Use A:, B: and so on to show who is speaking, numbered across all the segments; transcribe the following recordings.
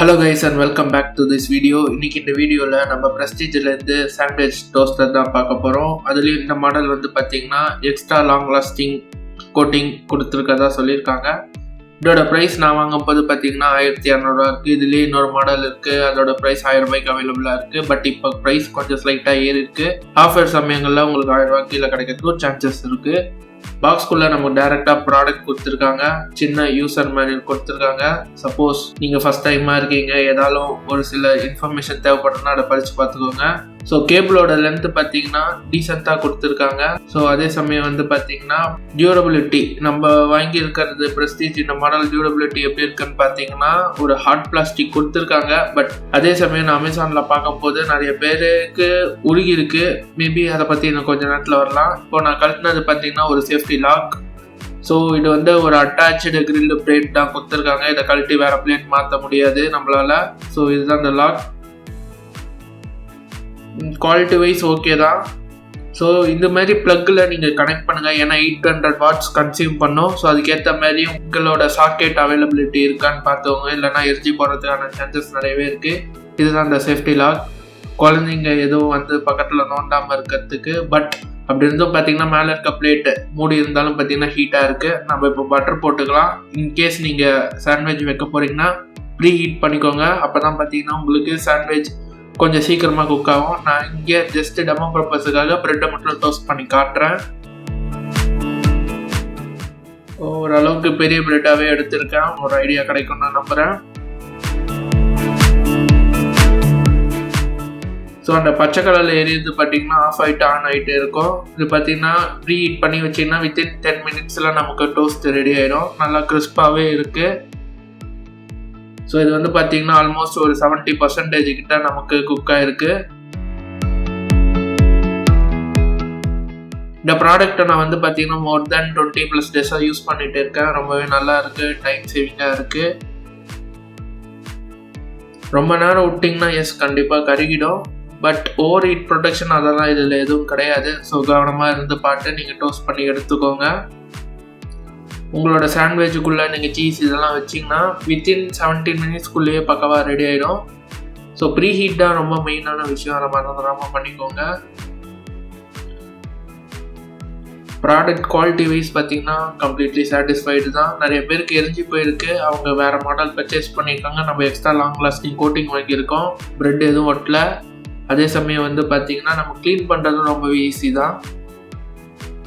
A: Hello guys and welcome back to this video. இன்னைக்கு இந்த வீடியோல நம்ம பிரஸ்டீஜ்ல இருந்து சாண்ட்விச் டோஸ்டர் தான் பார்க்க போறோம். அதுலயும் இந்த மாடல் வந்து பாத்தீங்கன்னா எக்ஸ்ட்ரா லாங் லாஸ்டிங் கோட்டிங் கொடுத்துருக்கதா சொல்லியிருக்காங்க. இதோட பிரைஸ் நான் வாங்கும்போது பார்த்தீங்கன்னா 1200 இருக்குது. இதுலேயே இன்னொரு மாடல் இருக்குது, அதோட ப்ரைஸ் 1000 ரூபாய்க்கு அவைலபிளாக இருக்குது. பட் இப்போ ப்ரைஸ் கொஞ்சம் ஸ்லைட்டாக ஏறி இருக்குது. ஆஃபர் சமயங்களில் உங்களுக்கு 1000 ரூபாய்க்கு கீழே கிடைக்கிறதுக்கு சான்சஸ் இருக்குது. பாக்ஸ்குள்ளே நமக்கு டேரெக்டாக ப்ராடக்ட் கொடுத்துருக்காங்க, சின்ன யூசர் மேனுவல் கொடுத்துருக்காங்க. சப்போஸ் நீங்கள் ஃபஸ்ட் டைமாக இருக்கீங்க, ஏதாலும் ஒரு சில இன்ஃபர்மேஷன் தேவைப்படுதுன்னா அதை படித்து பார்த்துக்கோங்க. ஸோ கேபிளோட லென்த்து பார்த்தீங்கன்னா டீசெண்டாக கொடுத்துருக்காங்க. ஸோ அதே சமயம் வந்து பார்த்தீங்கன்னா டியூரபிலிட்டி, நம்ம வாங்கி இருக்கிறது ப்ரெஸ்டீஜ் இந்த மாடல் டியூரபிலிட்டி எப்படி இருக்குன்னு பார்த்தீங்கன்னா ஒரு ஹார்ட் பிளாஸ்டிக் கொடுத்துருக்காங்க. பட் அதே சமயம் நான் அமேசானில் பார்க்கும்போது நிறைய பேருக்கு உருகி இருக்கு. மேபி அதை பற்றி இன்னும் கொஞ்சம் நேரத்தில் வரலாம். இப்போ நான் கழட்டினது பார்த்தீங்கன்னா ஒரு சேஃப்டி லாக். ஸோ இது வந்து ஒரு அட்டாச்சு கிரில் பிளேட் தான் கொடுத்துருக்காங்க. இதை கழட்டி வேற பிளேட் மாற்ற முடியாது நம்மளால. ஸோ இதுதான் இந்த லாக். குவாலிட்டி வைஸ் ஓகே தான். ஸோ இந்த மாதிரி ப்ளக்கில் நீங்கள் கனெக்ட் பண்ணுங்கள், ஏன்னா 800 வாட்ஸ் கன்சியூம் பண்ணும். ஸோ அதுக்கேற்ற மாதிரி உங்களோட சாக்கெட் அவைலபிலிட்டி இருக்கான்னு பார்த்துக்கோங்க, இல்லைனா எரிஞ்சி போகிறதுக்கான சான்சஸ் நிறையவே இருக்குது. இதுதான் இந்த சேஃப்டி லாக். குழந்தைங்க எதுவும் வந்து பக்கத்தில் நோண்டாமல் இருக்கிறதுக்கு. பட் அப்படி இருந்தும் பார்த்தீங்கன்னா மேலே இருக்க பிளேட்டு மூடி இருந்தாலும் பார்த்தீங்கன்னா ஹீட்டாக இருக்குது. நம்ம இப்போ பட்டர் போட்டுக்கலாம். இன்கேஸ் நீங்கள் சாண்ட்விச் வைக்க போகிறீங்கன்னா ப்ரீ ஹீட் பண்ணிக்கோங்க. அப்போ தான் பார்த்தீங்கன்னா உங்களுக்கு சாண்ட்விச் கொஞ்சம் சீக்கிரமாக குக் ஆகும். நான் இங்கே ஜஸ்ட் டெமோ பர்பஸுக்காக ப்ரெட்டை மட்டும் டோஸ்ட் பண்ணி காட்டுறேன். ஓரளவுக்கு பெரிய ப்ரெட்டாகவே எடுத்திருக்கேன், ஒரு ஐடியா கிடைக்கும் நான் நம்புகிறேன். ஸோ அந்த பச்சை கலரில் எரியுது பார்த்தீங்கன்னா ஆஃப் ஆகிட்டு ஆன் ஆகிட்டு இருக்கும். இது பார்த்தீங்கன்னா ப்ரீ ஹீட் பண்ணி வச்சிங்கன்னா வித்தின் 10 மினிட்ஸில் நமக்கு டோஸ்ட் ரெடி ஆகிடும். நல்லா கிறிஸ்பாகவே இருக்குது. ஸோ இது வந்து பார்த்தீங்கன்னா ஆல்மோஸ்ட் ஒரு 70% கிட்ட நமக்கு குக் ஆகிருக்கு. இந்த ப்ராடக்டை நான் வந்து பார்த்தீங்கன்னா மோர் தேன் 20+ டேஸாக யூஸ் பண்ணிட்டு இருக்கேன். ரொம்பவே நல்லா இருக்குது, டைம் சேவிங்காக இருக்குது. ரொம்ப நேரம் விட்டிங்கன்னா கண்டிப்பாக கருகிடும். பட் ஓவர் ஹீட் ப்ரொடெக்ஷன் அதெல்லாம் இதில் எதுவும் கிடையாது. ஸோ கவனமாக இருந்து பார்த்து நீங்கள் டோஸ்ட் பண்ணி எடுத்துக்கோங்க. உங்களோட சாண்ட்விச்சுக்குள்ளே நீங்கள் சீஸ் இதெல்லாம் வச்சிங்கன்னா வித்தின் 17 மினிட்ஸ்க்குள்ளேயே பக்கவாக ரெடி ஆகிடும். ஸோ ப்ரீ ஹீட் தான் ரொம்ப மெயினான விஷயம், அதை மறந்துடாமல் பண்ணிக்கோங்க. ப்ராடக்ட் குவாலிட்டி வைஸ் பார்த்தீங்கன்னா கம்ப்ளீட்லி சாட்டிஸ்ஃபைடு தான். நிறைய பேருக்கு எரிஞ்சு போயிருக்கு, அவங்க வேறு மாடல் பர்ச்சேஸ் பண்ணியிருக்காங்க. நம்ம எக்ஸ்ட்ரா லாங் லாஸ்டிங் கோட்டிங் வாங்கியிருக்கோம், ப்ரெட் எதுவும் ஒட்டல. அதே சமயம் வந்து பார்த்தீங்கன்னா நம்ம க்ளீன் பண்ணுறதும் ரொம்பவே ஈஸி தான்.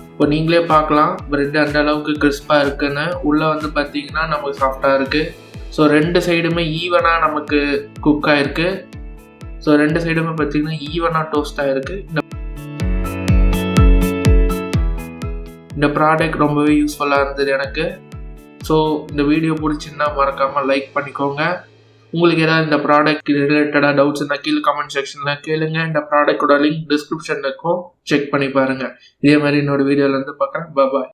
A: இப்போ நீங்களே பார்க்கலாம் ப்ரெட் அந்த அளவுக்கு கிறிஸ்பாக இருக்குன்னு. உள்ளே வந்து பார்த்தீங்கன்னா நமக்கு சாஃப்டாக இருக்குது. ஸோ ரெண்டு சைடுமே ஈவனாக நமக்கு குக் ஆகிருக்கு. ஸோ ரெண்டு சைடுமே பார்த்தீங்கன்னா ஈவனாக டோஸ்ட் ஆகிருக்கு. இந்த ப்ராடக்ட் ரொம்பவே யூஸ்ஃபுல்லாக இருந்தது எனக்கு. ஸோ இந்த வீடியோ பிடிச்சிருந்தா மறக்காமல் லைக் பண்ணிக்கோங்க. உங்களுக்கு ஏதாவது இந்த ப்ராடக்ட் ரிலேட்டடாக டவுட்ஸ் இருந்தால் கீழே கமெண்ட் செக்ஷனில் கேளுங்க. இந்த ப்ராடக்டோட லிங்க் டிஸ்கிரிப்ஷனில் இருக்கும், செக் பண்ணி பாருங்கள். இதே மாதிரி இன்னொரு வீடியோவில் இருந்து பார்க்குறேன். பாய்.